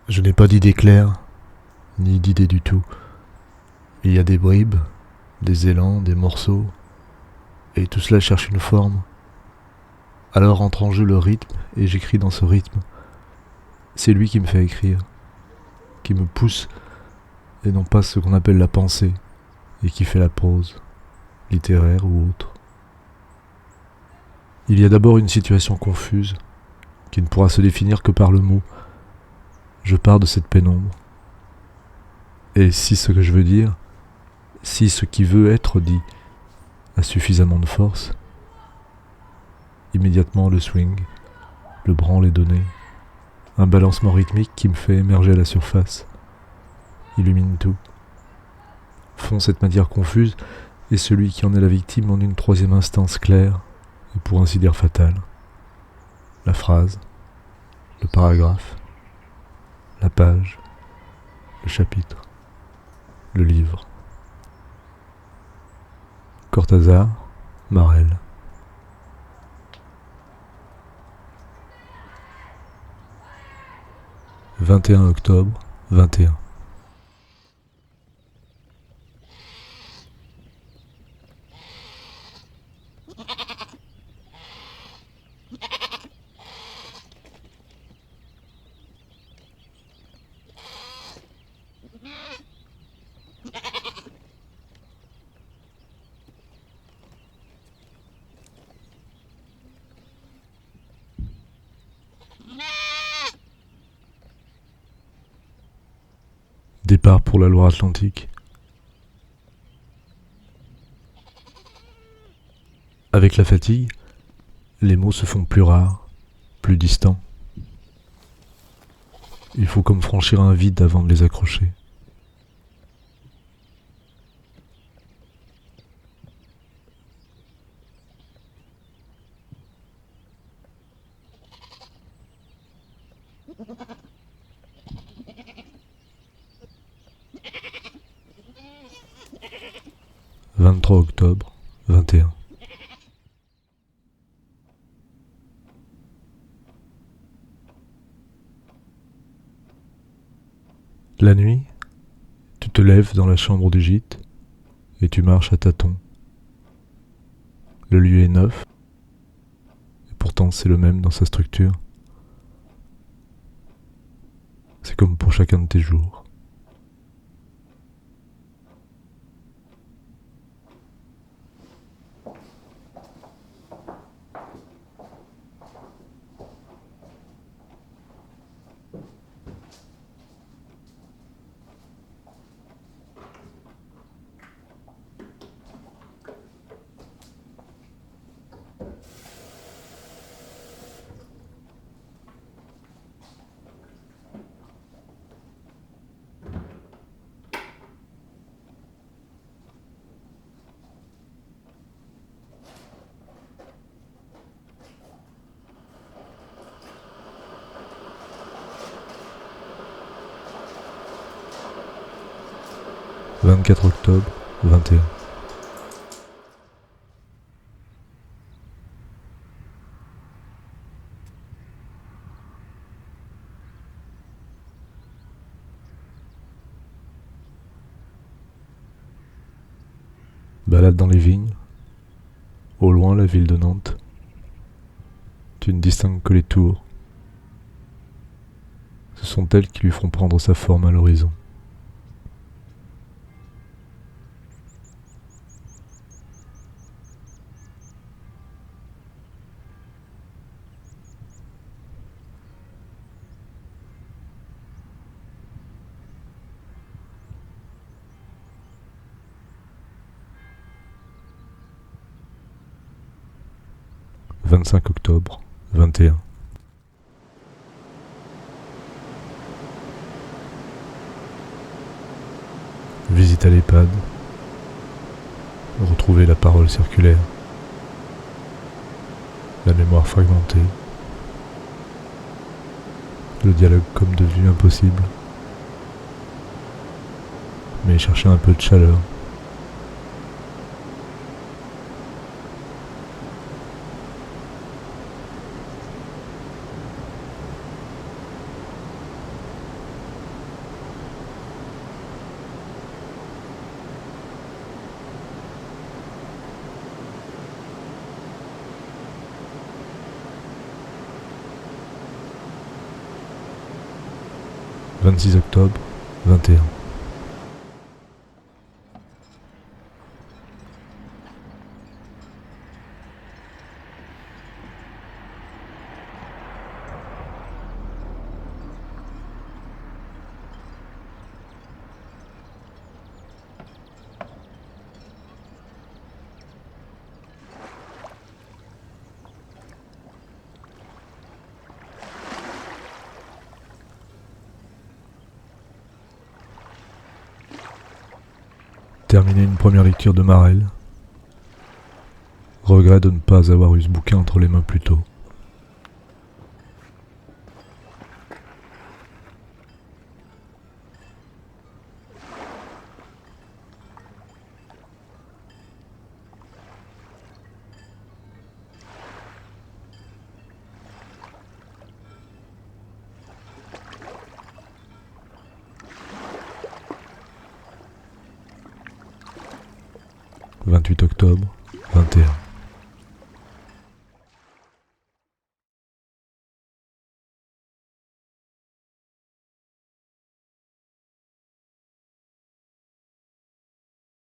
Je n'ai pas d'idée claire, ni d'idée du tout. Il y a des bribes, des élans, des morceaux, et tout cela cherche une forme. Alors entre en jeu le rythme, et j'écris dans ce rythme. C'est lui qui me fait écrire, qui me pousse, et non pas ce qu'on appelle la pensée, et qui fait la prose, littéraire ou autre. Il y a d'abord une situation confuse, qui ne pourra se définir que par le mot. Je pars de cette pénombre. Et si ce que je veux dire, si ce qui veut être dit a suffisamment de force, immédiatement le swing, le branle est donné, un balancement rythmique qui me fait émerger à la surface, illumine tout, fond cette matière confuse, et celui qui en est la victime en une troisième instance claire, et pour ainsi dire fatale. La phrase, le paragraphe, la page, le chapitre, le livre. Cortázar, Marel. 21 octobre, 21. Départ pour la Loire-Atlantique. Avec la fatigue, les mots se font plus rares, plus distants. Il faut comme franchir un vide avant de les accrocher. « 23 octobre, 21. La nuit, tu te lèves dans la chambre du gîte et tu marches à tâtons. Le lieu est neuf, et pourtant c'est le même dans sa structure. C'est comme pour chacun de tes jours. « 24 octobre, 21. Balade dans les vignes. Au loin, la ville de Nantes. Tu ne distingues que les tours. Ce sont elles qui lui feront prendre sa forme à l'horizon. « 25 octobre, 21. Visite à l'EHPAD. Retrouver la parole circulaire. La mémoire fragmentée. Le dialogue comme devenu impossible. Mais chercher un peu de chaleur. 26 octobre, 21. Terminer une première lecture de Marel. Regret de ne pas avoir eu ce bouquin entre les mains plus tôt. « 28 octobre, 21.